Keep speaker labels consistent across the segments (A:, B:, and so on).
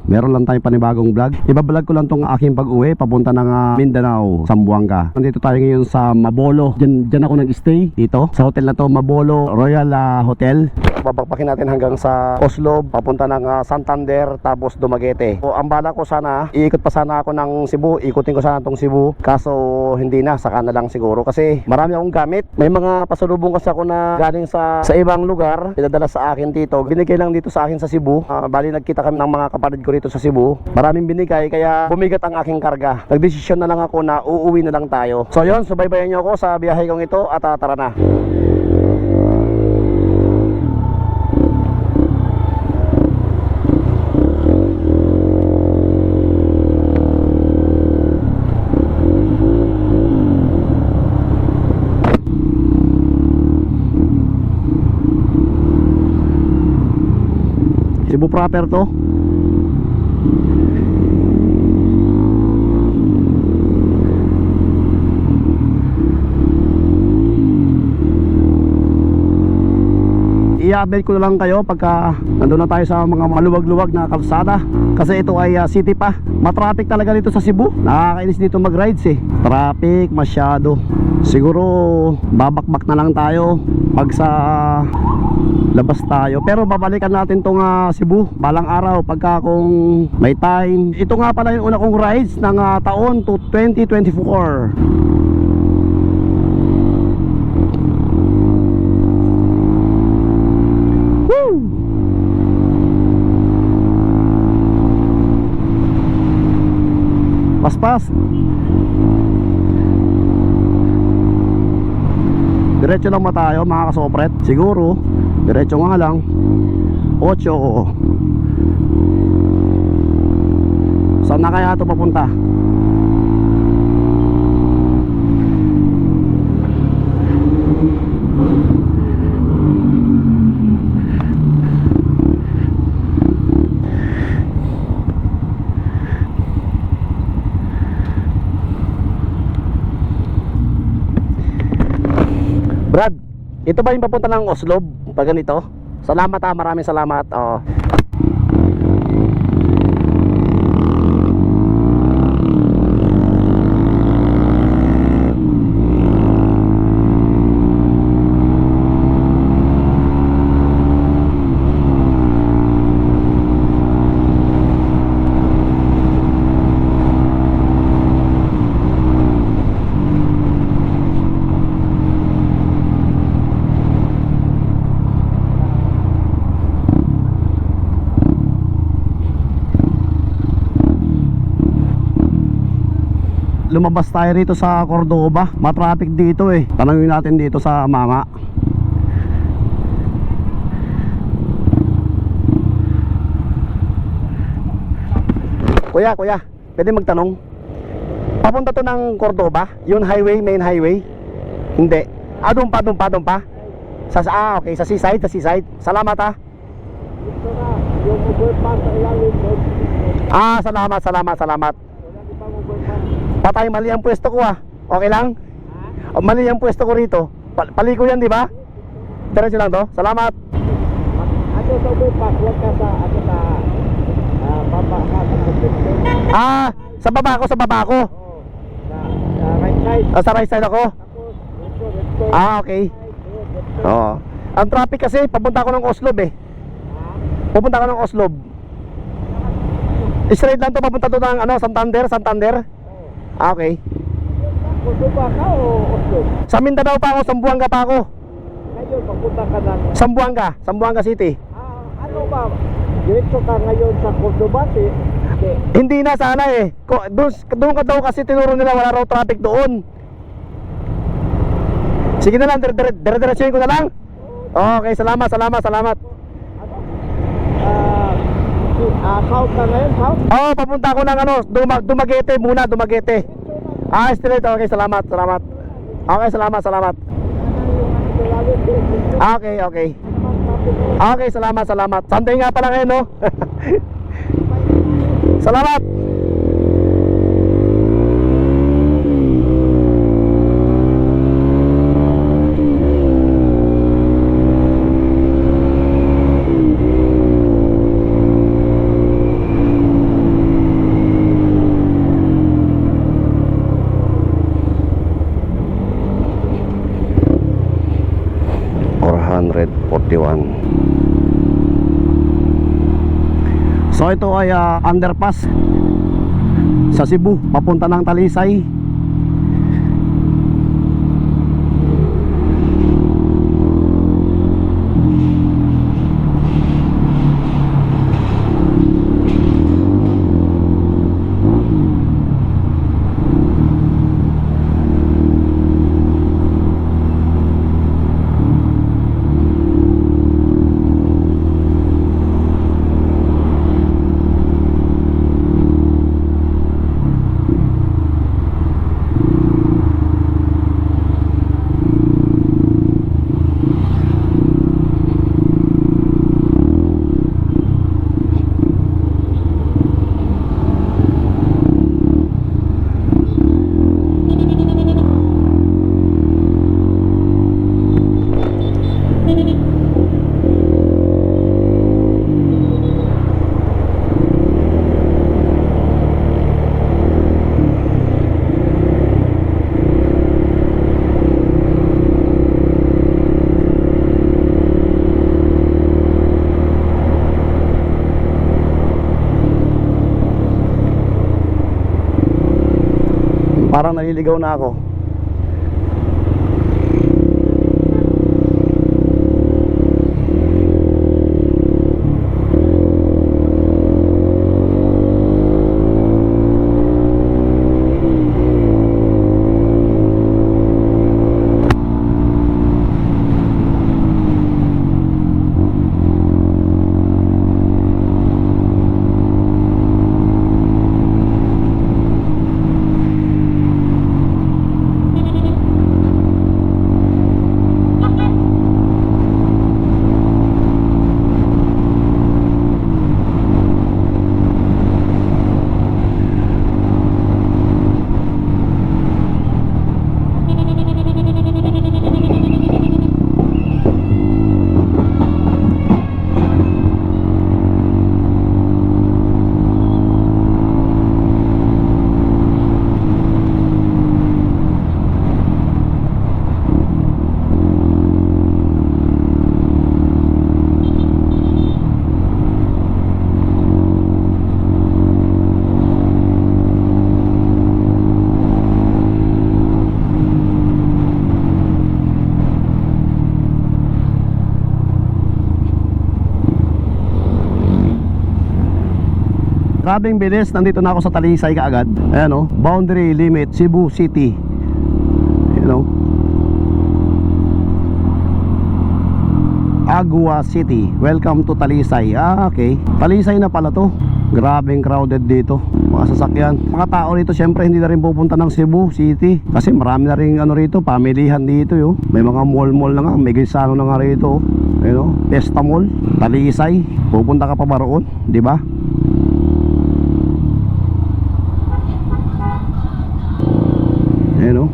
A: Meron lang tayong panibagong vlog. Ibablog ko lang tong aking pag-uwi papunta ng Mindanao, Zamboanga. Nandito tayo ngayon sa Mabolo. Diyan ako nag-stay dito sa hotel na to, Mabolo Royal Hotel. Babakbakin natin hanggang sa Oslo, papunta ng Santander, tapos Dumaguete. So, ang bala ko sana, iikot pa sana ako ng Cebu, ikutin ko sana tong Cebu. Kaso hindi na, saka na lang siguro kasi marami akong gamit. May mga pasalubong kasi ako na galing sa ibang lugar, pinadala sa akin dito. Binigay lang dito sa akin sa Cebu. Bali nagkita kami ng mga kapatid ko rito sa Cebu. Maraming binigay kaya bumigat ang aking karga. Nagdesisyon na lang ako na uuwi na lang tayo. So yun, subaybayan nyo ako sa biyahe kong ito at tara na. Cebu proper to. I-update ko na lang kayo pagka nandun na tayo sa mga maluwag-luwag na kalsada. Kasi ito ay city pa. Matraffic talaga dito sa Cebu. Nakakainis dito mag-rides eh. Traffic masyado. Siguro babakbak na lang tayo pag sa labas tayo. Pero babalikan natin tong Cebu balang araw pagka kung may time. Ito nga pala yung una kong rides ng taon to 2024. Paspas. Diretso lang ba tayo mga kasopret? Siguro diretso nga lang. 8. Saan na kaya ito papunta? Brad, ito ba yung papunta ng Oslo? Pag ganito? Salamat maraming salamat. Lumabas tayo rito sa Cordoba. Matraffic dito eh. Tanungin natin dito sa mama. Kuya, pwede magtanong? Papunta to ng Cordoba? Yung highway, main highway? Hindi. Doon pa. Okay, sa seaside. Salamat Salamat. Patay, mali ang pwesto ko Okay lang? Mali ang pwesto ko rito. Paliko yan, di ba? Diretso lang to. Salamat.
B: Ato sa overpass, wag ka sa baba ka
A: sa baba ko.
B: Sa right side.
A: Sa right side ako. Okay. Oo. Ang traffic kasi, papunta ko ng Oslo Pupunta ko ng Oslo. Straight lang to, papunta to ng Santander. Okay.
B: Cordoba ka o Oslo?
A: Sa Mindanao pa ako, Zamboanga pa ako.
B: Ngayon, papunta ka ng
A: Zamboanga City.
B: Ano ba? Diretso ka ngayon sa Cordoba?
A: Hindi na sana eh. Doon ka daw kasi tinuro nila wala raw traffic doon. Sige na lang, dire-diretsuhin ko na lang. Okay, salamat.
B: South ka ngayon, south?
A: Papunta ko ng Dumaguete muna, Dumaguete. Straight. Okay, salamat. Okay, salamat. Okay. Okay, salamat. Sunday nga pala ngayon, no? Salamat. So ito ay underpass sa Cebu papunta ng Talisay. Parang naliligaw na ako. Grabing bilis, nandito na ako sa Talisay kaagad. Ayan o, boundary limit Cebu City. Ayan o, Agua City. Welcome to Talisay. Okay, Talisay na pala to. Grabing crowded dito, mga sasakyan. Mga tao rito syempre hindi na rin pupunta ng Cebu City kasi marami na rin ano rito, pamilihan dito yo. May mga mall na nga, may gisano na nga rito. Ayan o, Pesta Mall, Talisay. Pupunta ka pa ba roon, di ba? Ayan o.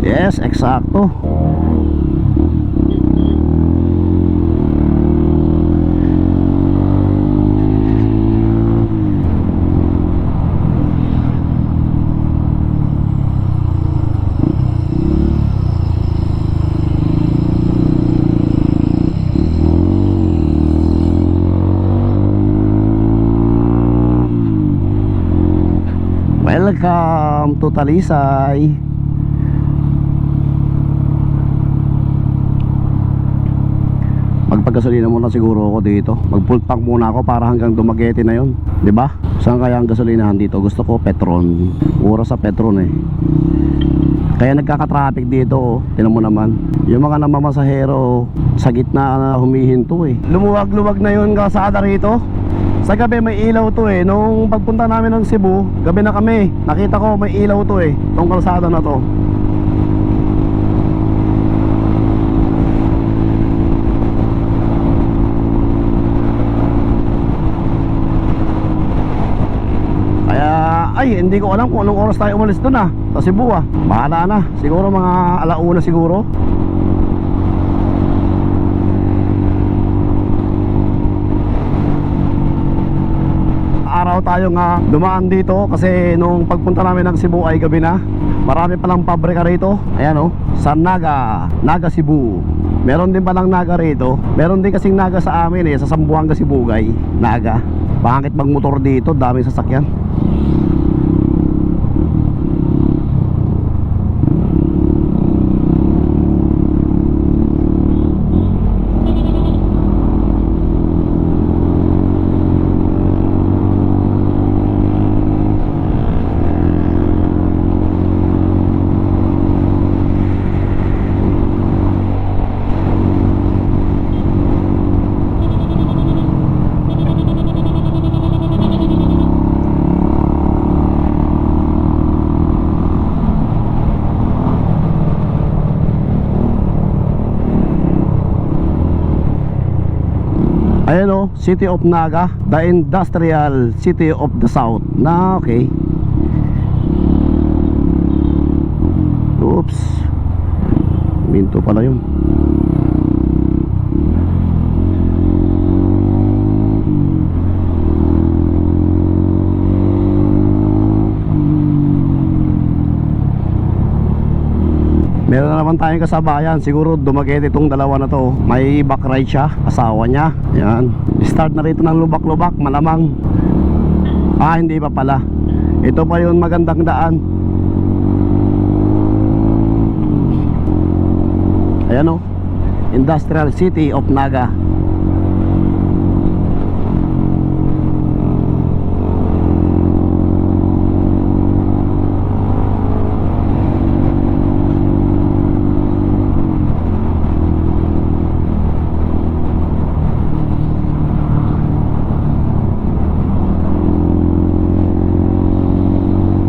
A: Yes, eksakto. Welcome to Talisay. Magpagasolina muna siguro ako dito. Mag-full tank muna ako para hanggang Dumaguete na yon, 'di ba? Saan kaya ang gasolinahan dito? Gusto ko Petron. Mura sa Petron eh. Kaya nagkaka-traffic dito oh. Tingnan mo naman. Yung mga namamasahero sa gitna na humihinto eh. Lumuwag-luwag na yung kalsada rito. Sa gabi may ilaw to eh. Nung pagpunta namin ng Cebu, gabi na kami, nakita ko may ilaw to eh, tong kalsada na to. Kaya ay hindi ko alam kung anong oras tayo umalis doon sa Cebu Bahala na, siguro mga alauna siguro. Araw tayo nga dumaan dito kasi nung pagpunta namin ng Cebu ay gabi na. Marami palang pabrika rito. Ayan sa Naga Cebu. Meron din palang Naga rito. Meron din kasing Naga sa amin sa Zamboanga, Sibugay. Naga. Bakit magmotor dito? Daming sasakyan. Ayan o, City of Naga, the industrial city of the south. Na okay. Oops, minto pala yun. Meron na naman tayong kasabayan. Siguro dumagit itong dalawa na to. May back ride siya, asawa niya. Yan, start na rito ng lubak-lubak, malamang. Ah, hindi pa pala. Ito pa yun, magandang daan. Ayan o, Industrial City of Naga.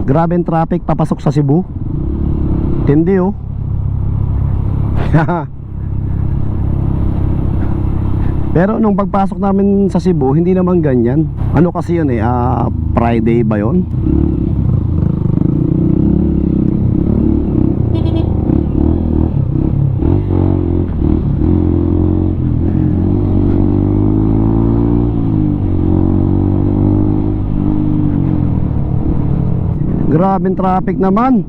A: Grabe ang traffic papasok sa Cebu. Tindi oh. Pero nung pagpasok namin sa Cebu, hindi naman ganyan. Ano kasi yun Friday ba yun? Grabing traffic naman.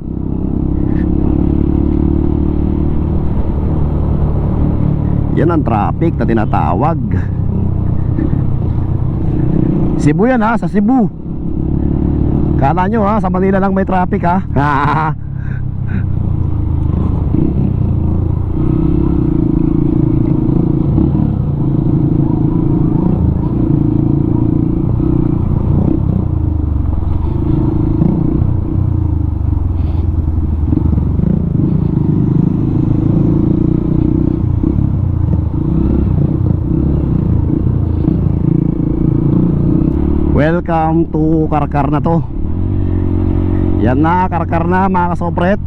A: Yan ang traffic na tinatawag. Cebu yan ha, sa Cebu. Kala nyo ha, sa Manila lang may traffic ha. Welcome to Karkar na to. Yan na, Karkar na mga kasopret.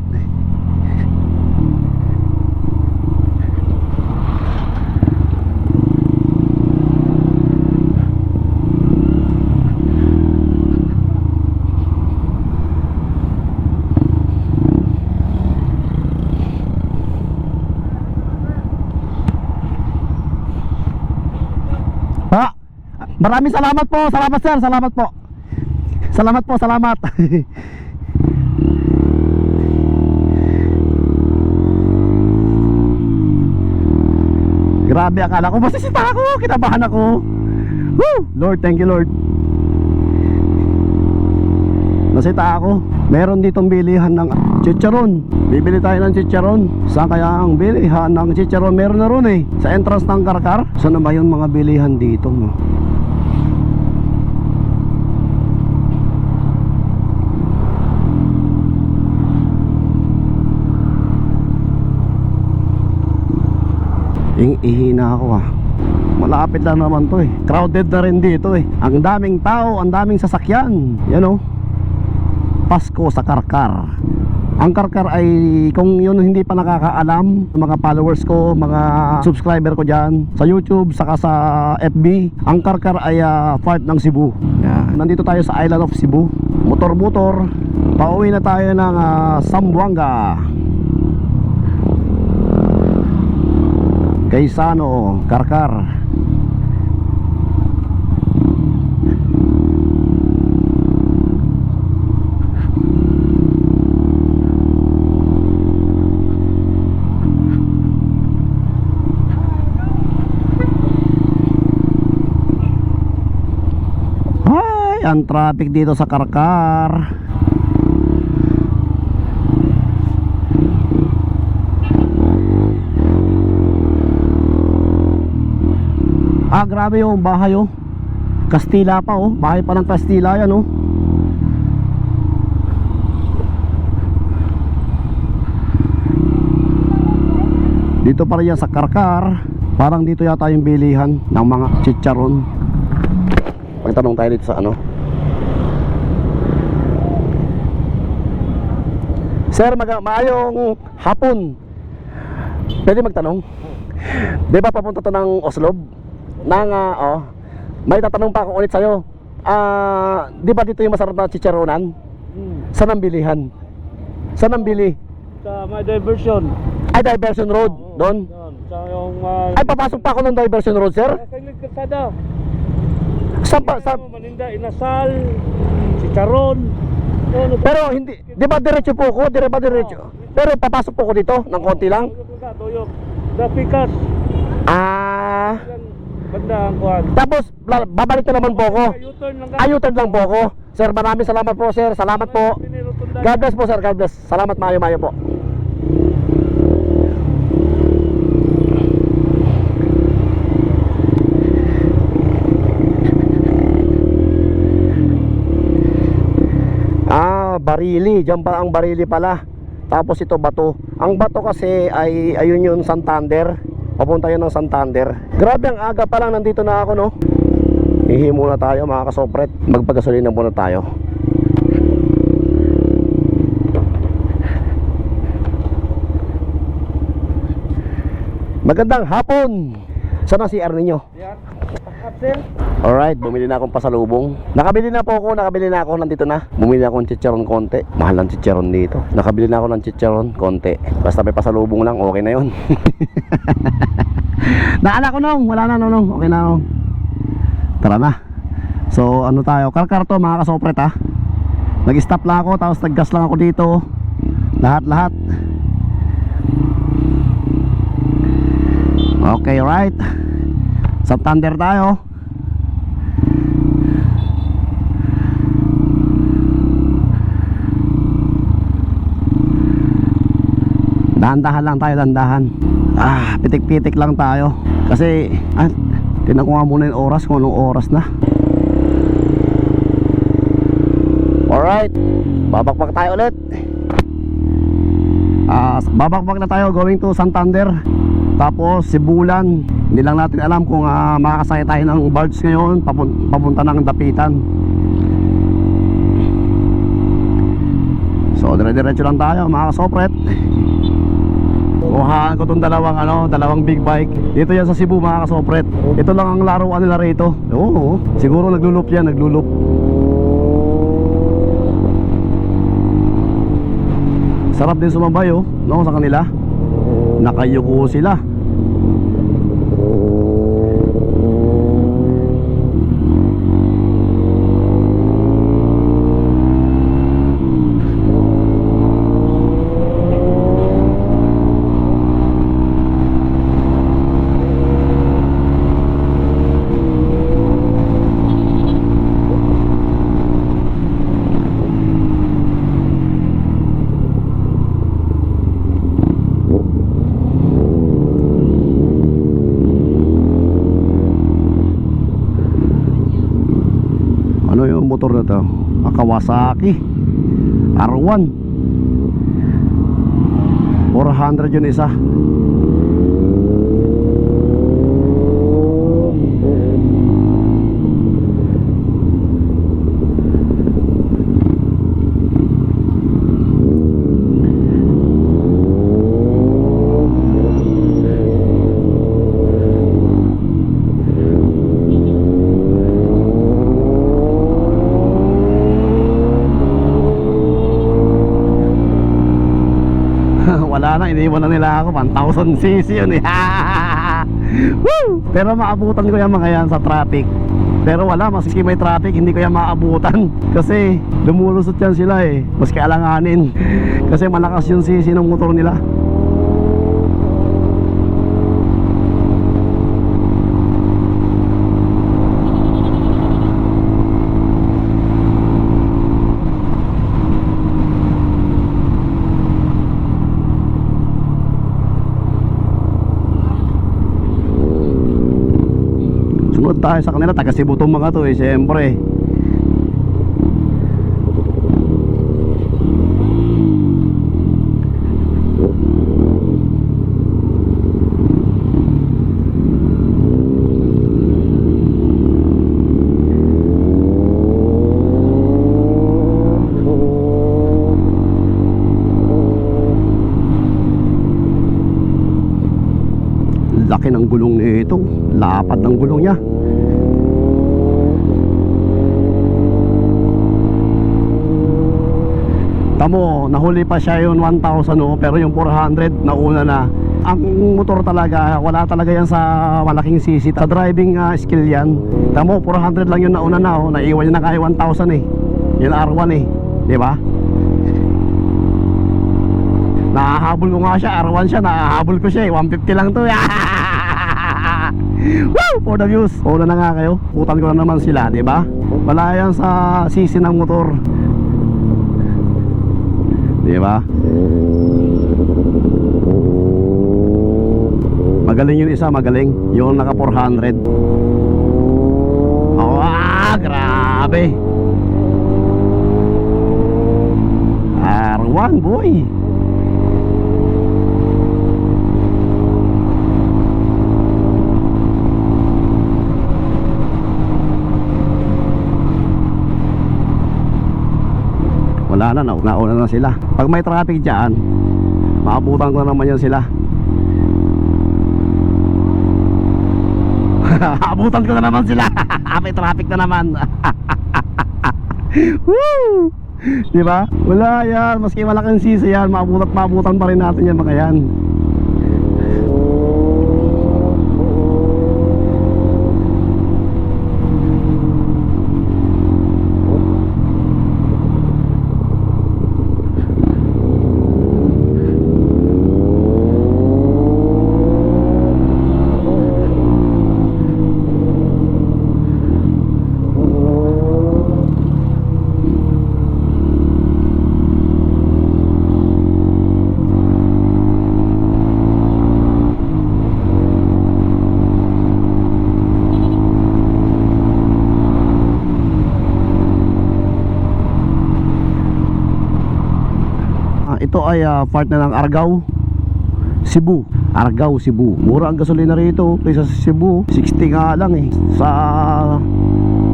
A: Pa, maraming salamat po. Salamat sir, salamat po. Salamat po, salamat. Grabe, akala ko masisita ako. Kinabahan ako. Woo! Lord, thank you Lord. Nasita ako. Meron ditong bilihan ng chicharon. Bibili tayo ng chicharon. Saan kaya ang bilihan ng chicharon? Meron na ron eh, sa entrance ng Karkar. Saan na ba yung mga bilihan dito mo? Ihina ako ah. Malapit lang naman to eh. Crowded na rin dito eh. Ang daming tao, ang daming sasakyan. Yan oh, Pasko sa Karkar. Ang Karkar ay, kung yun hindi pa nakakaalam, mga followers ko, mga subscriber ko dyan sa YouTube, saka sa FB, ang Karkar ay part ng Cebu. Yan. Nandito tayo sa Island of Cebu. Motor-motor. Pauwi na tayo ng Zamboanga, Quezano, Karkar. Ay, ang traffic dito sa Karkar. Ah, grabe yung bahay oh. Kastila pa oh. Bahay pa ng Kastila yan oh. Dito pa rin yan sa Karkar. Parang dito yata yung bilihan ng mga chicharon. Magtanong tayo dito sa ano. Sir, maayong hapon. Pwede magtanong? Di ba papunta to ng Oslob? May tatanong pa ako ulit sa'yo. Di ba dito yung masarap na chicharonan? Saan ang bilihan? Saan ang bili?
B: Sa may diversion.
A: Ay, Diversion Road. Doon?
B: Sa yung...
A: Ay, papasok pa ako ng Diversion Road, sir?
B: Sa kalsada.
A: Saan pa?
B: Maninda, inasal, chicharon.
A: Pero hindi, di ba diretso po ako? Di ba diretso? Pero papasok po ako dito ng konti lang.
B: Tuyok. The Picas. Banda ang kuhan.
A: Tapos babalik na naman po ako.
B: U-turn lang ka.
A: Ayutan lang po ako. Sir, maraming salamat po, sir. Salamat po. God bless po, sir. God bless. Salamat, mayo-mayo po. Barili. Diyan pa ang Barili pala. Tapos ito bato. Ang bato kasi ay ayun yun, Santander. Papunta yan ng Santander. Grabe, ang aga pa lang nandito na ako, no? Hihi muna tayo mga kasopret. Magpagasolina muna tayo. Magandang hapon. Saan ang CR ninyo? Alright, bumili na akong pasalubong. Nakabili na ako, nandito na. Bumili na akong chicharon konti. Mahal ang chicharon dito. Nakabili na ako ng chicharon konti. Basta may pasalubong lang, okay na yun. Naala ko nung, wala na nung. Okay na nung. Tara na. So ano tayo, Karkar to mga kasopret ha. Nag-stop lang ako, tapos nag-gas lang ako dito. Lahat. Okay, right. Santander tayo. Dahan-dahan lang tayo, dahan-dahan. Pitik-pitik lang tayo. Kasi, tinan ko nga muna yung oras, kung anong oras na. Alright, babakbak tayo ulit. Babakbak na tayo going to Santander. Tapos Sibulan. Hindi lang natin alam kung makakasaya tayo ng barge ngayon papunta ng Dapitan. So dire-diretso lang tayo mga kasopret. Kuhaan ko tong dalawang big bike. Dito yan sa Cebu mga kasopret. Ito lang ang laruan nila rito. Oo, siguro naglulup yan, naglulup. Sarap din sumabay oh, no, sa kanila. Nakayuko sila. Ano yung motor na to? Kawasaki R1 400 yun isa. Wala na, iniwan na nila ako. 1,000cc yun eh. Woo! Pero maabutan ko yan mga yan sa traffic. Pero wala, maski may traffic, hindi ko yan maabutan. Kasi lumulusot yan sila eh, maski alanganin. Kasi malakas yung cc ng motor nila. tayo sa kanila, taga Cebu tong mga to eh, siyempre. Laki ng gulong nito, lapad ng gulong niya. Tamo, nahuli pa siya yung 1,000 oh, pero yung 400 nauna na. Ang motor talaga, wala talaga yan sa malaking sisi. Sa driving skill yan. Tamo, 400 lang yung nauna na oh, naiwan niya na kaya 1,000 eh. Yung R1 eh, di ba? Nahahabol ko nga siya, R1 siya, nahahabol ko siya eh, 150 lang to. Woo! For the views. Una na nga kayo, putan ko na naman sila, di ba? Wala yan sa sisi ng motor. Di ba? Magaling yung isa, magaling. Yung naka 400. Oh, grabe. R1 boy. Wala na, nauna na sila. Pag may traffic dyan, maabutan ko naman yan sila. Abutan ko na naman sila. May traffic na naman. Woo! Diba? Wala yan, maski malaking sisi yan, maabutan pa rin natin yan mga yan. Ito ay part na ng Argao, Cebu. Argao, Cebu. Mura ang gasolina rito kaysa sa Cebu. 60 nga lang eh. Sa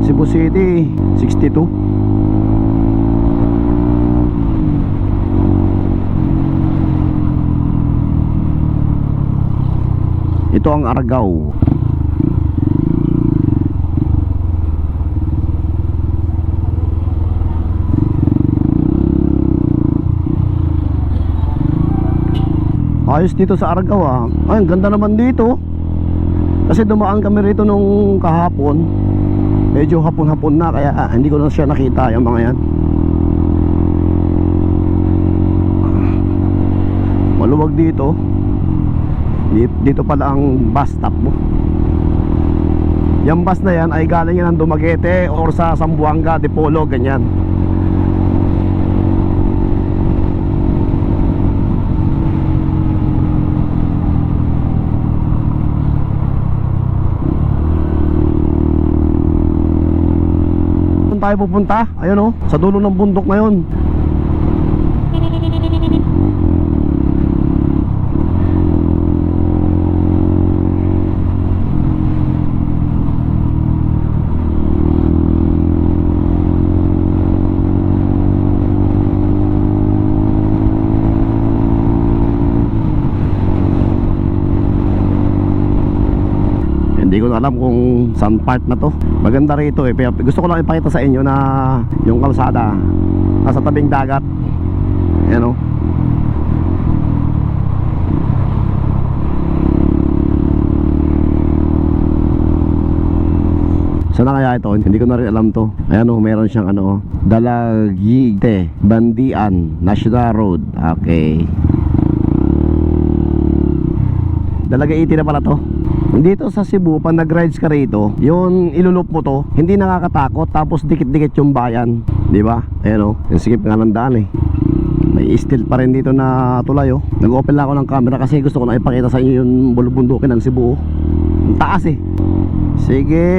A: Cebu City 62. Ito ang Argao. Ayos dito sa Argao ah. Ay, ang ganda naman dito. Kasi dumaan kami rito nung kahapon. Medyo hapon-hapon na, kaya hindi ko na siya nakita yung mga yan. Maluwag dito. Dito pala ang bus stop mo. Yung bus na yan ay galing yan ng Dumaguete or sa Zamboanga, Dipolo, ganyan. Tayo pupunta, ayun oh, sa dulo ng bundok na yun. Hindi ko na alam kung saan part na to. Maganda rito eh. Gusto ko lang ipakita sa inyo na yung kalsada nasa tabing dagat. Ayan o. Saan na kaya ito? Hindi ko na rin alam to. Ayan o, meron siyang ano, Dalagite Bandian National Road. Okay. Dalagite na pala to. Dito sa Cebu, pag nag-rides ka rito, yung ilulup mo to, hindi nakakatakot, tapos dikit-dikit yung bayan, di ba? Ayan o, yung sikip nga ng daan eh. May still pa rin dito na tulay oh. Nag-open lang ako ng camera kasi gusto ko na ipakita sa inyo yung bulubundukin ng Cebu oh. Ang taas eh. Sige.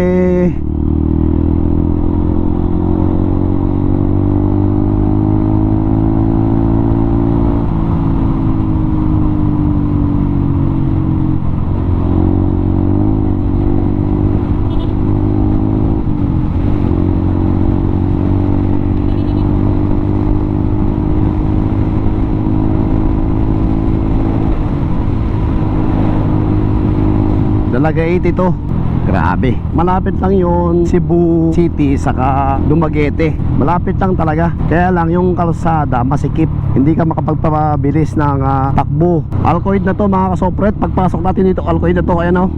A: Dalaga 82. Grabe. Malapit lang yun Cebu City saka Dumaguete. Malapit lang talaga. Kaya lang yung kalsada masikip. Hindi ka makapagpabilis ng takbo. Alcoid na to mga kasopret. Pagpasok natin dito, Alcoid na to. Ayan o.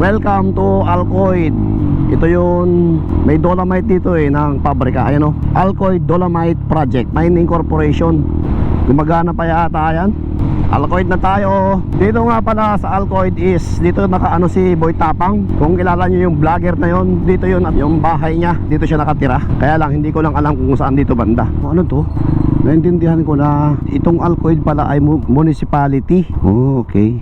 A: Welcome to Alcoid. Ito yun. May dolomite dito ng pabrika. Ayan o. Alcoid Dolomite Project Mining Corporation. Gumagana pa yata yan. Alcoid na tayo. Dito nga pala sa Alcoid is dito nakaano si Boy Tapang. Kung kilala nyo yung vlogger na yon, dito yun yung bahay niya. Dito siya nakatira. Kaya lang hindi ko lang alam kung saan dito banda. Ano to? Naintindihan ko na itong Alcoid pala ay municipality. Oh, okay.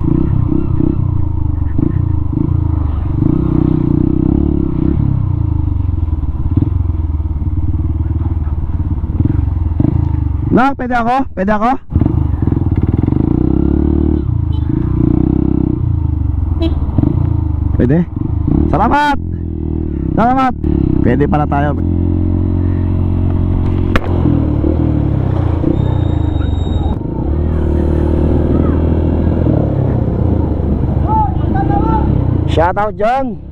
A: Na, pwede ako? Pwede ako? Pwede? Salamat! Salamat! Pwede pala tayo. Shout out John!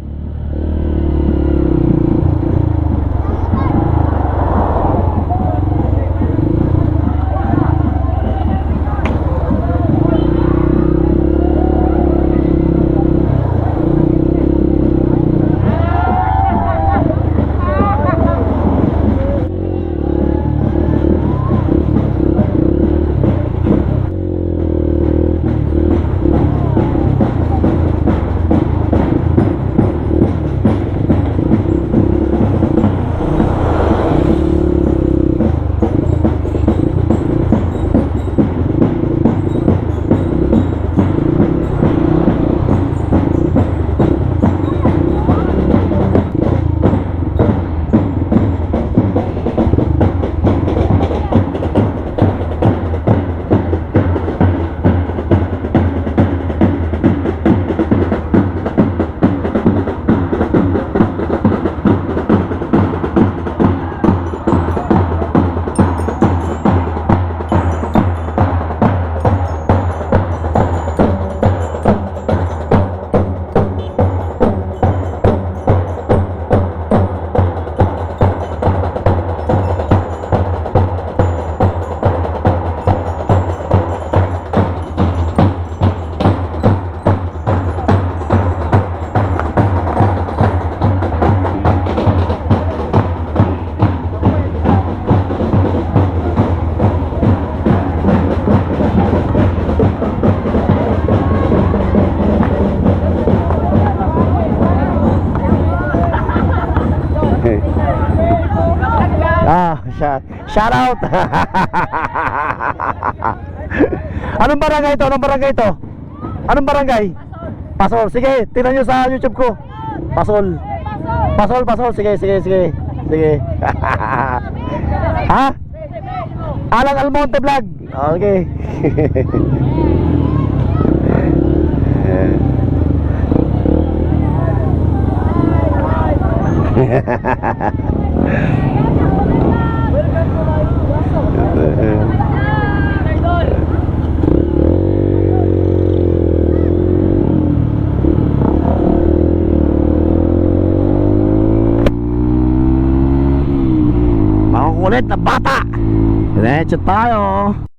A: Shout out. Anong barangay ito? Anong barangay ito? Anong barangay? Pasol. Sige, tingnan nyo sa YouTube ko. Pasol. Pasol, Pasol. Sige, sige, sige. Sige. Ha? Alang Almonte Vlog. Okay. Makukulit na bata. Diretso tayo.